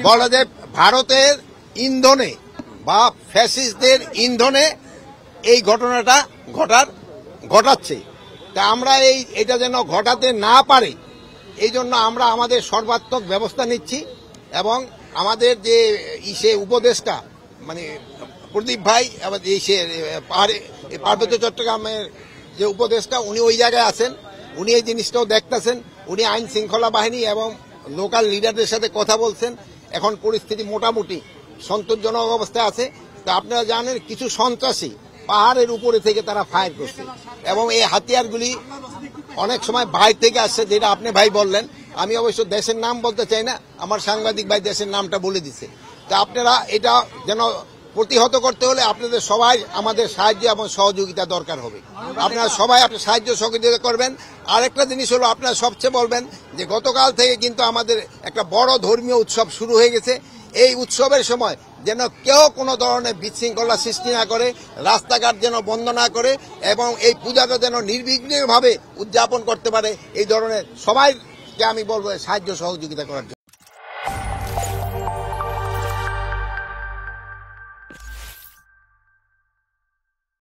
বলা যে ভারতের ইন্ধনে বা ফ্যাসিস্টদের ইন্ধনে এই ঘটনাটা ঘটাচ্ছে। তা আমরা এটা যেন ঘটাতে না পারে এই জন্য আমরা আমাদের সর্বাত্মক ব্যবস্থা নিচ্ছি এবং আমাদের যে উপদেষ্টা মানে প্রদীপ ভাই পার্বত্য চট্টগ্রামের যে উপদেষ্টা উনি ওই জায়গায় আছেন, উনি এই জিনিসটাও দেখতেছেন, উনি আইন শৃঙ্খলা বাহিনী এবং লোকাল লিডারদের সাথে কথা বলছেন। এখন পরিস্থিতি মোটামুটি সন্তোষজনক অবস্থায় আছে। তা আপনারা জানেন কিছু সন্ত্রাসী পাহাড়ের উপরে থেকে তারা ফায়ার করছে এবং এই হাতিয়ারগুলি অনেক সময় বাইরে থেকে আসছে, যেটা আপনি ভাই বললেন। আমি অবশ্য দেশের নাম বলতে চাই না, আমার সাংবাদিক ভাই দেশের নামটা বলে দিছে। তা আপনারা এটা যেন প্রতিহত করতে হলে আপনাদের সবাই আমাদের সাহায্য এবং সহযোগিতা দরকার হবে। আপনারা সবাই আপনার সাহায্য সহযোগিতা করবেন। আরেকটা জিনিস হলো আপনারা সবচেয়ে বলবেন যে গতকাল থেকে কিন্তু আমাদের একটা বড় ধর্মীয় উৎসব শুরু হয়ে গেছে। এই উৎসবের সময় যেন কেউ কোনো ধরনের বিশৃঙ্খলা সৃষ্টি না করে, রাস্তাঘাট যেন বন্ধ না করে এবং এই পূজাটা যেন নির্বিঘ্নভাবে উদযাপন করতে পারে। এই ধরনের সবাইকে আমি বলবো সাহায্য সহযোগিতা করার জন্য।